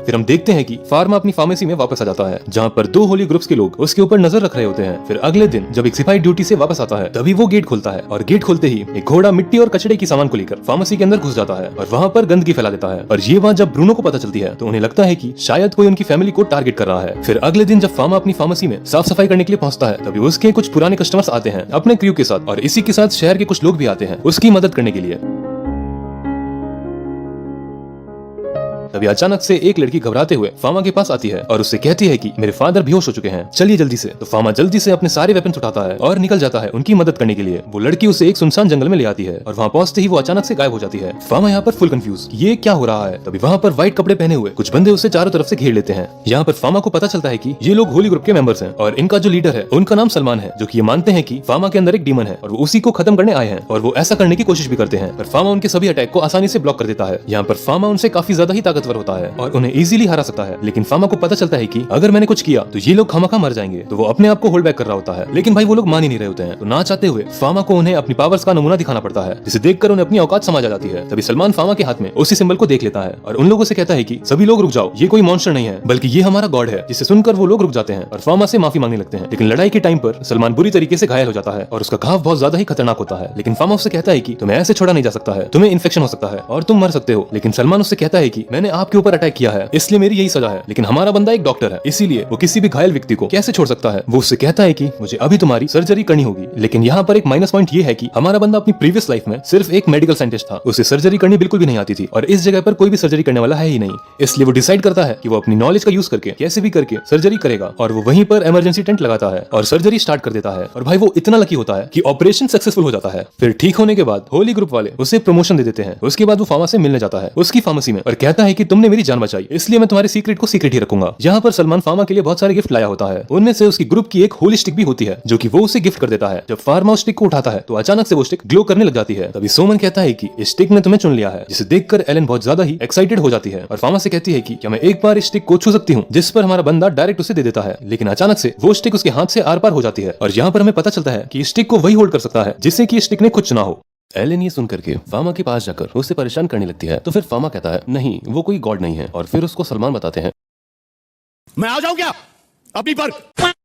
फिर हम देखते हैं कि फार्मा अपनी फार्मेसी में वापस आ जाता है, जहाँ पर दो होली ग्रुप्स के लोग उसके ऊपर नजर रख रहे होते हैं। फिर अगले दिन जब एक सिपाही ड्यूटी से वापस आता है, तभी वो गेट खोलता है और गेट खोलते ही एक घोड़ा मिट्टी और कचड़े की सामान को लेकर फार्मेसी के अंदर घुस जाता है और वहाँ पर गंदगी फैला देता है। और ये बात जब ब्रूनो को पता चलती है तो उन्हें लगता है कि शायद कोई उनकी फैमिली को टारगेट कर रहा है। फिर अगले दिन जब फार्मा अपनी फार्मेसी में साफ सफाई करने के लिए पहुंचता है, तभी उसके कुछ पुराने कस्टमर्स आते हैं अपने क्रू के साथ, और इसी के साथ शहर के कुछ लोग भी आते हैं उसकी मदद करने के लिए। तभी अचानक से एक लड़की घबराते हुए फार्मा के पास आती है और उससे कहती है कि मेरे फादर बेहोश हो चुके हैं, चलिए जल्दी से। तो फार्मा जल्दी से अपने सारे वेपन्स उठाता है और निकल जाता है उनकी मदद करने के लिए। वो लड़की उसे एक सुनसान जंगल में ले आती है और वहाँ पहुंचते ही वो अचानक से गायब हो जाती है। फार्मा यहाँ पर फुल कंफ्यूज, ये क्या हो रहा है। तभी वहाँ पर व्हाइट कपड़े पहने हुए कुछ बंदे उसे चारों तरफ से घेर लेते हैं। यहाँ पर फार्मा को पता चलता है कि ये लोग होली ग्रुप के मेंबर्स हैं और इनका जो लीडर है उनका नाम सलमान है, जो कि ये मानते हैं कि फार्मा के अंदर एक डीमन है और वो उसी को खत्म करने आए हैं, और वो ऐसा करने की कोशिश भी करते हैं। पर फार्मा उनके सभी अटैक को आसानी से ब्लॉक कर देता है। यहाँ पर फार्मा उनसे काफी ज्यादा ही ताकतवर होता है और उन्हें इजीली हरा सकता है। लेकिन फार्मा को पता चलता है कि अगर मैंने कुछ किया तो ये लोग खामखा मर जाएंगे, तो वो अपने आप को होल्ड बैक कर रहा होता है। लेकिन भाई वो लोग मान ही नहीं रहे होते हैं, तो ना चाहते हुए फार्मा को उन्हें अपनी पावर्स का नमूना दिखाना पड़ता है, जिसे देखकर उन्हें अपनी औकात समझ आ जाती है। तभी सलमान फार्मा के हाथ में उसी सिंबल को देख लेता है और उन लोगों से कहता है कि सभी लोग रुक जाओ, ये कोई मॉन्स्टर नहीं है बल्कि ये हमारा गॉड है। जिसे सुनकर वो लोग रुक जाते हैं और फार्मा से माफी मांगने लगते हैं। लेकिन लड़ाई के टाइम पर सलमान बुरी तरीके से घायल हो जाता है और उसका घाव बहुत ज्यादा ही खतरनाक होता है। लेकिन फार्मा उससे कहता है कि तुम्हें ऐसे छोड़ा नहीं जा सकता है, तुम्हें इन्फेक्शन हो सकता है और तुम मर सकते हो। लेकिन सलमान उससे कहता है कि मैंने आपके ऊपर अटैक किया है, इसलिए मेरी यही सजा है, लेकिन हमारा बंदा एक डॉक्टर है, इसीलिए वो किसी भी घायल व्यक्ति को कैसे छोड़ सकता है। वो उससे कहता है कि मुझे अभी तुम्हारी सर्जरी करनी होगी। लेकिन यहाँ पर एक माइनस पॉइंट ये है कि हमारा बंदा अपनी प्रीवियस लाइफ में सिर्फ एक मेडिकल साइंटिस्ट था, उसे सर्जरी करनी बिल्कुल भी नहीं आती थी और इस जगह पर कोई भी सर्जरी करने वाला है ही नहीं। इसलिए वो डिसाइड करता है कि वो अपनी नॉलेज का यूज करके कैसे भी करके सर्जरी करेगा, और वो वहीं पर इमरजेंसी टेंट लगाता है और सर्जरी स्टार्ट कर देता है। और भाई वो इतना लकी होता है कि ऑपरेशन सक्सेसफुल हो जाता है। फिर ठीक होने के बाद होली ग्रुप वाले उसे प्रमोशन दे देते हैं। उसके बाद वो फार्मा से मिलने जाता है उसकी फार्मेसी में और कहता है कि तुमने मेरी जान बचाई, इसलिए मैं तुम्हारे सीक्रेट को सीक्रेट ही रखूंगा। यहाँ पर सलमान फार्मा के लिए बहुत सारे गिफ्ट लाया होता है, उनमें से उसकी ग्रुप की एक होली स्टिक भी होती है जो कि वो उसे गिफ्ट कर देता है। जब फार्मा उस स्टिक को उठाता है तो अचानक से वो स्टिक ग्लो करने लग जाती है। तभी सोमन कहता है कि इस स्टिक ने तुम्हें चुन लिया है, जिसे देखकर एलन बहुत ज्यादा ही एक्साइटेड हो जाती है और फार्मा से कहती है कि क्या मैं एक बार इस स्टिक को छू सकती हूँ, जिस पर हमारा बंदा डायरेक्ट उसे दे देता है। लेकिन अचानक से वो स्टिक उसके हाथ से आर पार हो जाती है और यहाँ पर हमें पता चलता है कि इस स्टिक को वही होल्ड कर सकता है जिससे कि स्टिक ने खुद चुना हो। एलन ये सुनकर के फार्मा के पास जाकर उसे परेशान करने लगती है, तो फिर फार्मा कहता है नहीं वो कोई गॉड नहीं है, और फिर उसको सलमान बताते हैं मैं आ जाऊं क्या अपनी पर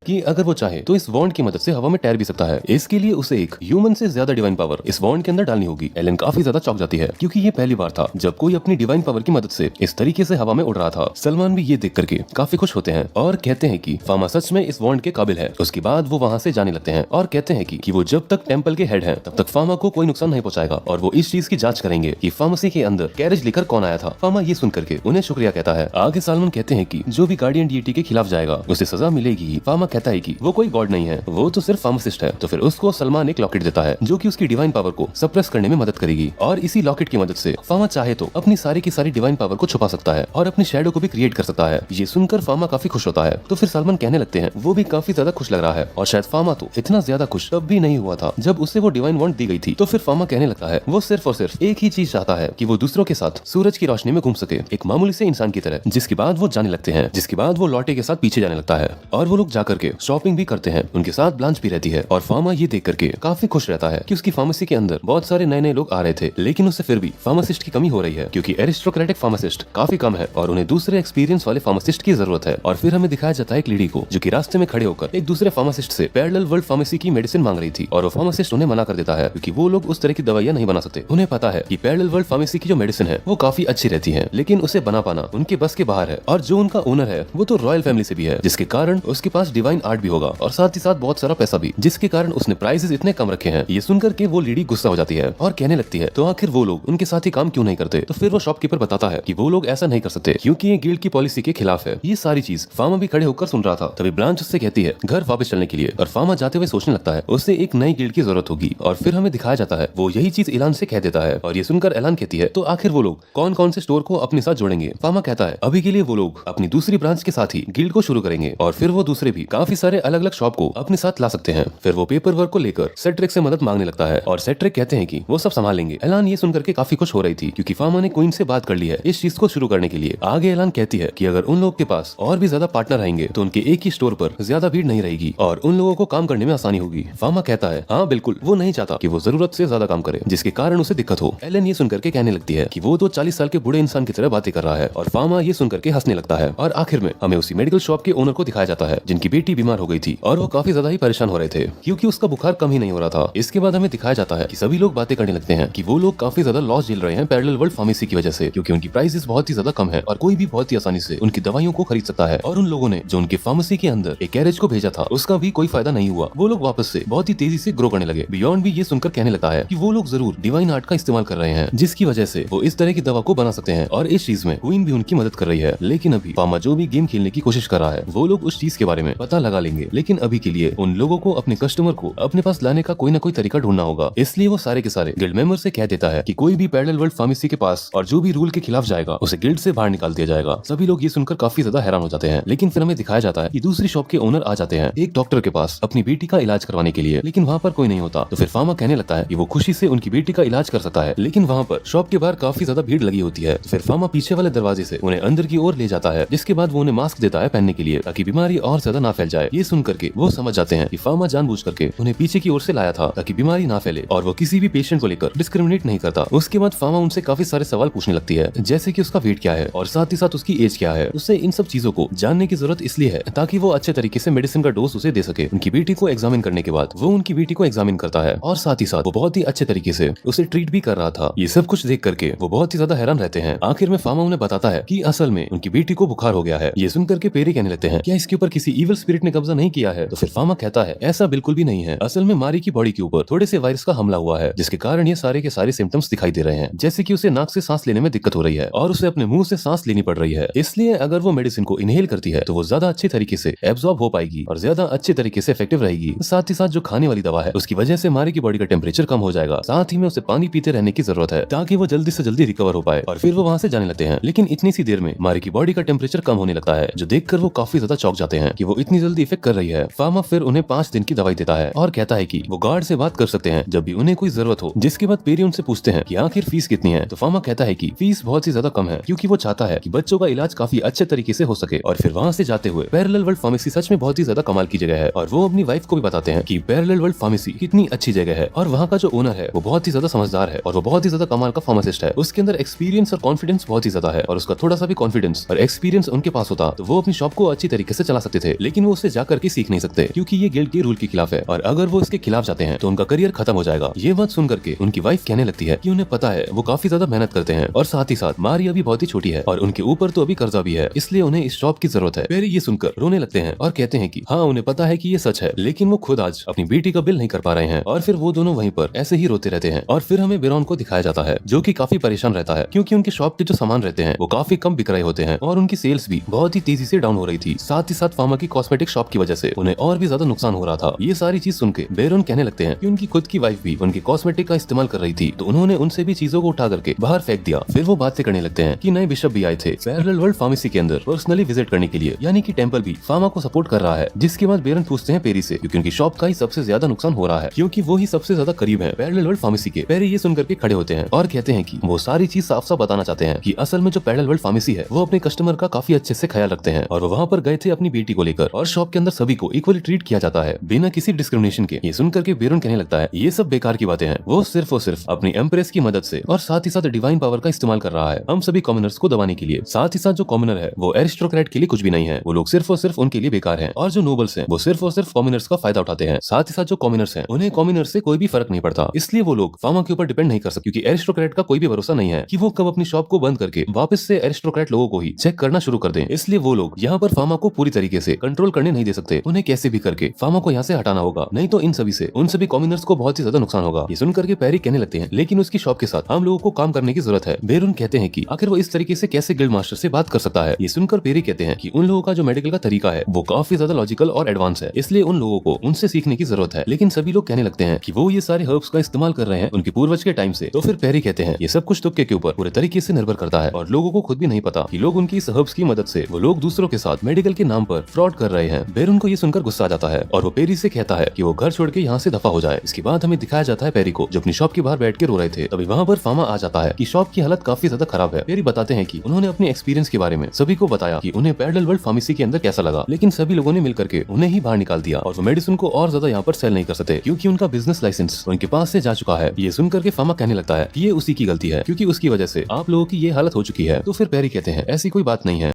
कि अगर वो चाहे तो इस वॉन्ड की मदद से हवा में तैर भी सकता है। इसके लिए उसे एक ह्यूमन से ज्यादा डिवाइन पावर इस वॉन्ड के अंदर डालनी होगी। एलन काफी ज्यादा चौंक जाती है क्योंकि ये पहली बार था जब कोई अपनी डिवाइन पावर की मदद से इस तरीके से हवा में उड़ रहा था। सलमान भी ये देख करके काफी खुश होते हैं और कहते हैं कि फार्मा सच में इस वॉन्ड के काबिल है। उसके बाद वो वहाँ से जाने लगते हैं और कहते हैं कि वो जब तक टेम्पल के हेड है तब तक फार्मा को कोई नुकसान नहीं पहुंचाएगा, और वो इस चीज की जाँच करेंगे कि फार्मेसी के अंदर कैरेज लेकर कौन आया था। फार्मा ये सुन करके उन्हें शुक्रिया कहता है। आगे सलमान कहते हैं कि जो भी गार्डियन डीटी के खिलाफ जाएगा उसे सजा मिलेगी। फार्मा कहता है कि वो कोई गॉड नहीं है, वो तो सिर्फ फार्मासिस्ट है। तो फिर उसको सलमान एक लॉकेट देता है जो कि उसकी डिवाइन पावर को सप्रेस करने में मदद करेगी, और इसी लॉकेट की मदद से फार्मा चाहे तो अपनी सारी की सारी डिवाइन पावर को छुपा सकता है और अपनी शैडो को भी क्रिएट कर सकता है। ये सुनकर फार्मा काफी खुश होता है। तो फिर सलमान कहने लगते हैं वो भी काफी ज्यादा खुश लग रहा है, और शायद फार्मा तो इतना ज्यादा खुश तब भी नहीं हुआ था जब उसे वो डिवाइन वॉन्ड दी गई थी। तो फिर फार्मा कहने लगता है वो सिर्फ और सिर्फ एक ही चीज चाहता है कि वो दूसरों के साथ सूरज की रोशनी में घूम सके, एक मामूली से इंसान की तरह। जिसके बाद वो जाने लगते हैं, जिसके बाद वो लॉटे के साथ पीछे जाने लगता है और वो लोग जाकर के शॉपिंग भी करते हैं। उनके साथ ब्लांच भी रहती है और फार्मा ये देख करके काफी खुश रहता है कि उसकी फार्मेसी के अंदर बहुत सारे नए नए लोग आ रहे थे, लेकिन उसे फिर भी फार्मासिस्ट की कमी हो रही है क्योंकि एरिस्टोक्रेटिक फार्मासिस्ट काफी कम है और उन्हें दूसरे एक्सपीरियंस वाले फार्मासिस्ट की जरूरत है। और फिर हमें दिखाया जाता है एक लेडी को जो कि रास्ते में खड़े होकर एक दूसरे फार्मासिस्ट से पैरेलल वर्ल्ड फार्मेसी की मेडिसिन मांग रही थी, और वो फार्मासिस्ट उन्हें मना कर देता है क्योंकि वो लोग उस तरह की दवाइयां नहीं बना सकते। उन्हें पता है कि पैरेलल वर्ल्ड फार्मेसी की जो मेडिसिन है वो काफी अच्छी रहती है, लेकिन उसे बना पाना उनके बस के बाहर है। और जो उनका ओनर है वो तो रॉयल फैमिली से भी है, जिसके कारण उसके पास डिवाइन आर्ट भी होगा और साथ ही साथ बहुत सारा पैसा भी, जिसके कारण उसने प्राइसेस इतने कम रखे हैं। ये सुनकर के वो लेडी गुस्सा हो जाती है और कहने लगती है तो आखिर वो लोग उनके साथ ही काम क्यों नहीं करते। तो फिर वो शॉपकीपर बताता है कि वो लोग ऐसा नहीं कर सकते क्योंकि ये गिल्ड की पॉलिसी के खिलाफ है। ये सारी चीज फार्मा भी खड़े होकर सुन रहा था। तभी ब्लांच उससे कहती है घर वापस चलने के लिए, और फार्मा जाते हुए सोचने लगता है उससे एक नई गिल्ड की जरूरत होगी। और फिर हमें दिखाया जाता है वो यही चीज एलान से कह देता है, और ये सुनकर एलान कहती है तो आखिर वो लोग कौन कौन से स्टोर को अपने साथ जोड़ेंगे। फार्मा कहता है अभी के लिए वो लोग अपनी दूसरी ब्रांच के साथ ही गिल्ड को शुरू करेंगे, और फिर वो दूसरे भी काफी सारे अलग अलग शॉप को अपने साथ ला सकते हैं। फिर वो पेपर वर्क को लेकर सेट्रिक से मदद मांगने लगता है और सेट्रिक कहते हैं कि वो सब संभाल लेंगे। एलान ये सुनकर के काफी खुश हो रही थी क्योंकि फार्मा ने क्वीन से बात कर ली है इस चीज को शुरू करने के लिए। आगे एलान कहती है कि अगर उन लोगों के पास और भी ज्यादा पार्टनर आएंगे तो उनके एक ही स्टोर पर ज्यादा भीड़ नहीं रहेगी और उन लोगों को काम करने में आसानी होगी। फार्मा कहता है हाँ बिल्कुल, वो नहीं चाहता कि वो जरूरत से ज्यादा काम करे जिसके कारण उसे दिक्कत हो। एलन ये सुनकर के कहने लगती है कि वो तो 40 साल के बूढ़े इंसान की तरह बातें कर रहा है और फार्मा ये सुनकर के हंसने लगता है। और आखिर में हमें उसी मेडिकल शॉप के ओनर को दिखाया जाता है जिनकी बेटी बीमार हो गई थी और वो काफी ज्यादा ही परेशान हो रहे थे क्योंकि उसका बुखार कम ही नहीं हो रहा था। इसके बाद हमें दिखाया जाता है कि सभी लोग बातें करने लगते हैं कि वो लोग काफी ज्यादा लॉस झेल रहे हैं पैरेलल वर्ल्ड फार्मेसी की वजह से क्योंकि उनकी प्राइसेस बहुत ही ज्यादा कम है और कोई भी बहुत ही आसानी से उनकी दवाइयों को खरीद सकता है। और उन लोगों ने जो उनके फार्मेसी के अंदर एक कैरेज को भेजा था उसका भी कोई फायदा नहीं हुआ। वो लोग वापस से बहुत ही तेजी से ग्रो करने लगे। बियॉन्ड भी ये सुनकर कहने लगता है कि वो लोग जरूर डिवाइन आर्ट का इस्तेमाल कर रहे हैं जिसकी वजह से वो इस तरह की दवा को बना सकते हैं और इस चीज में क्वीन भी उनकी मदद कर रही है। लेकिन अभी फार्मा जो भी गेम खेलने की कोशिश कर रहा है वो लोग उस चीज के बारे में पता लगा लेंगे। लेकिन अभी के लिए उन लोगों को अपने कस्टमर को अपने पास लाने का कोई ना कोई तरीका ढूंढना होगा। इसलिए वो सारे के सारे गिल्ड मेंबर से कह देता है कि कोई भी पैरेलल वर्ल्ड फार्मेसी के पास और जो भी रूल के खिलाफ जाएगा उसे गिल्ड से बाहर निकाल दिया जाएगा। सभी लोग ये सुनकर काफी ज्यादा हैरान हो जाते हैं। लेकिन फिर हमें दिखाया जाता है कि दूसरी शॉप के ओनर आ जाते हैं एक डॉक्टर के पास अपनी बेटी का इलाज करवाने के लिए। लेकिन वहाँ पर कोई नहीं होता तो फिर फार्मा कहने लगता है कि वो खुशी से उनकी बेटी का इलाज कर सकता है। लेकिन वहाँ पर शॉप के बाहर काफी ज्यादा भीड़ लगी होती है। तो फिर फार्मा पीछे वाले दरवाजे से उन्हें अंदर की ओर ले जाता है जिसके बाद वो उन्हें मास्क देता है पहनने के लिए ताकि बीमारी और ज्यादा ना फैल जाए। ये सुन करके वो समझ जाते हैं कि फार्मा जानबूझ करके उन्हें पीछे की ओर से लाया था ताकि बीमारी ना फैले और वो किसी भी पेशेंट को लेकर डिस्क्रिमिनेट नहीं करता। उसके बाद फार्मा उनसे काफी सारे सवाल पूछने लगती है जैसे कि उसका वेट क्या है और साथ ही साथ उसकी एज क्या है। उससे इन सब चीजों को जानने की जरूरत इसलिए है ताकि वो अच्छे तरीके से मेडिसिन का डोज उसे दे सके। उनकी बेटी को एग्जामिन करने के बाद वो उनकी बेटी को एग्जामिन करता है और साथ ही साथ वो बहुत ही अच्छे तरीके से उसे ट्रीट भी कर रहा था। ये सब कुछ देख करके वो बहुत ही ज्यादा हैरान रहते हैं। आखिर में फार्मा उन्हें बताता है कि असल में उनकी बेटी को बुखार हो गया है। ये सुनकर के पेरी कहने लगते हैं क्या इसके ऊपर किसी इविल स्पिरिट ने कब्जा नहीं किया है। तो फिर फार्मा कहता है ऐसा बिल्कुल भी नहीं है। असल में मारी की बॉडी के ऊपर थोड़े से वायरस का हमला हुआ है जिसके कारण ये सारे के सारे सिम्टम्स दिखाई दे रहे हैं जैसे कि उसे नाक से सांस लेने में दिक्कत हो रही है और उसे अपने मुंह से सांस लेनी पड़ रही है। इसलिए अगर वो मेडिसिन को इनहेल करती है तो वो ज्यादा अच्छे तरीके से एब्जॉर्ब हो पाएगी और ज्यादा अच्छे तरीके से इफेक्टिव रहेगी। साथ ही साथ जो खाने वाली दवा है उसकी वजह से मारी की बॉडी का टेम्परेचर कम हो जाएगा। साथ ही में उसे पानी पीते रहने की जरूरत है ताकि वो जल्दी से जल्दी रिकवर हो पाए। और फिर वो वहाँ से जाने लगते हैं। लेकिन इतनी सी देर में मारी की बॉडी का टेम्परेचर कम होने लगता है जो देखकर वो काफी ज्यादा चौंक जाते हैं कि वो इतनी जल्दी इफेक्ट कर रही है। फार्मा फिर उन्हें 5 दिन की दवाई देता है और कहता है कि वो गार्ड से बात कर सकते हैं जब भी उन्हें कोई जरूरत हो। जिसके बाद पेरी उनसे पूछते हैं कि आखिर फीस कितनी है। तो फार्मा कहता है कि फीस बहुत ही ज्यादा कम है क्योंकि वो चाहता है कि बच्चों का इलाज काफी अच्छे तरीके से हो सके। और फिर वहाँ से जाते हुए पैरेलल वर्ल्ड फार्मेसी सच में बहुत ही ज्यादा कमाल की जगह है और वो अपनी वाइफ को भी बताते हैं कि पैरेलल वर्ल्ड फार्मेसी कितनी अच्छी जगह है। और वहाँ का जो ओनर है वो बहुत ही ज्यादा समझदार है और वो बहुत ही ज्यादा कमाल का फार्मासिस्ट है। उसके अंदर एक्सपीरियंस और कॉन्फिडेंस बहुत ही ज्यादा है और उसका थोड़ा सा भी कॉन्फिडेंस और एक्सपीरियंस उनके पास होता तो वो अपनी शॉप को अच्छी तरीके से चला सकते थे। लेकिन वो उससे जाकर के सीख नहीं सकते क्योंकि ये गिल्ड के रूल के खिलाफ है और अगर वो इसके खिलाफ जाते हैं तो उनका करियर खत्म हो जाएगा। ये बात सुन करके उनकी वाइफ कहने लगती है कि उन्हें पता है वो काफी ज्यादा मेहनत करते हैं और साथ ही साथ मारी अभी बहुत ही छोटी है और उनके ऊपर तो अभी कर्जा भी है इसलिए उन्हें इस शॉप की जरूरत है। पेरी ये सुनकर रोने लगते हैं और कहते हैं कि हाँ उन्हें पता है कि ये सच है लेकिन वो खुद आज अपनी बेटी का बिल नहीं कर पा रहे हैं। और फिर वो दोनों वहीं पर ऐसे ही रोते रहते हैं। और फिर हमें बेरॉन को दिखाया जाता है जो कि काफी परेशान रहता है क्योंकि उनके शॉप के जो सामान रहते हैं वो काफी कम बिक रहे होते हैं और उनकी सेल्स भी बहुत ही तेजी से डाउन हो रही थी। साथ ही साथ फार्मा की कॉस्मेटिक शॉप की वजह से उन्हें और भी ज्यादा नुकसान हो रहा था। ये सारी चीज सुन के बेरॉन कहने लगते हैं कि उनकी खुद की वाइफ भी उनकी कॉस्मेटिक का इस्तेमाल कर रही थी तो उन्होंने उनसे भी चीजों को उठा करके बाहर फेंक दिया। फिर वो बातें करने लगते हैं कि नए बिशप भी आए थे पैरेलल वर्ल्ड फार्मेसी के अंदर पर्सनली विजिट करने के लिए यानी कि टेंपल भी फार्मा को सपोर्ट कर रहा है। जिसके बाद बेरन पूछते हैं पेरी से क्योंकि उनकी शॉप का ही सबसे ज्यादा नुकसान हो रहा है क्योंकि वो ही सबसे ज्यादा करीब है पैरेलल वर्ल्ड फार्मेसी के। पेरी ये सुनकर के खड़े होते हैं और कहते हैं कि वो सारी चीज साफ साफ बताना चाहते हैं कि असल में जो पैरेलल वर्ल्ड फार्मेसी है वो अपने कस्टमर का काफी अच्छे से ख्याल रखते हैं और वो वहाँ पर गए थे अपनी बेटी को लेकर और शॉप के अंदर सभी को इक्वली ट्रीट किया जाता है बिना किसी डिस्क्रिमिनेशन के। ये सुनकर के बेरन कहने लगता है ये सब बेकार की बातें हैं। वो सिर्फ और सिर्फ अपनी एम्प्रेस की मदद से और साथ ही साथ डिवाइन पावर का इस्तेमाल कर रहा है हम सभी कॉमनर्स को दबाने के लिए। साथ ही साथ जो कॉमनर है वो एरिस्टोक्रेट के लिए कुछ भी नहीं है। वो लोग सिर्फ और सिर्फ उनके लिए बेकार हैं और जो नोबल्स हैं वो सिर्फ और सिर्फ कॉमनर्स का फायदा उठाते हैं। साथ ही साथ जो कॉमनर्स हैं उन्हें कॉमनर्स से कोई भी फर्क नहीं पड़ता इसलिए वो लोग फार्मा के ऊपर डिपेंड नहीं कर सकते क्योंकि एरिस्टोक्रेट का कोई भी भरोसा नहीं है कि वो कब अपनी शॉप को बंद करके वापस से एरिस्टोक्रेट लोगों को ही चेक करना शुरू कर दें। इसलिए वो लोग यहाँ पर फार्मा को पूरी तरीके से कंट्रोल करने नहीं दे सकते। उन्हें कैसे भी करके फार्मा को यहाँ से हटाना होगा नहीं तो इन सभी से उन सभी कॉमनर्स को बहुत ही ज्यादा नुकसान होगा। ये सुनकर के पेरी कहने लगते हैं लेकिन उसकी शॉप के साथ हम लोगों को काम करने की जरूरत है। बेरून कहते हैं कि आखिर वो इस तरीके से कैसे गिल्ड मास्टर से बात कर सकता है। ये सुनकर पेरी कहते हैं कि उन लोगों का जो मेडिकल का तरीका है वो काफी ज्यादा लॉजिकल और एडवांस है इसलिए उन लोगों को उनसे सीखने की जरूरत है। लेकिन सभी लोग कहने लगते हैं कि वो ये सारे हर्ब्स का इस्तेमाल कर रहे हैं उनके पूर्वज के टाइम से। तो फिर पेरी कहते हैं ये सब कुछ तुक्के के ऊपर पूरे तरीके से निर्भर करता है और लोगों को खुद भी नहीं पता कि लोग उनकी इस हर्ब्स की मदद से वो लोग दूसरों के साथ मेडिकल के नाम पर फ्रॉड कर रहे हैं। बेरुन को ये सुनकर गुस्सा आ जाता है और वो पेरी से कहता है कि वो घर छोड़ के यहाँ से दफा हो जाए। इसके बाद हमें दिखाया जाता है पेरी को जो अपनी शॉप के बाहर बैठ के रो रहे थे। तभी वहाँ पर फामा आ जाता है कि शॉप की हालत काफी ज्यादा खराब है। पेरी बताते हैं कि उन्होंने अपने एक्सपीरियंस के बारे में सभी को बताया कि उन्हें पैरेलल वर्ल्ड फार्मेसी के अंदर कैसा लगा, लेकिन सभी लोगों ने मिलकर के उन्हें ही बाहर निकाल दिया और वो मेडिसिन को और ज्यादा यहाँ पर सेल नहीं कर सकते क्योंकि उनका बिजनेस लाइसेंस उनके पास से जा चुका है। ये सुनकर के फामा कहने लगता है कि ये उसी की गलती है क्योंकि उसकी वजह से आप लोगों की ये हालत हो चुकी है। तो फिर पेरी कहते हैं ऐसी कोई बात नहीं है,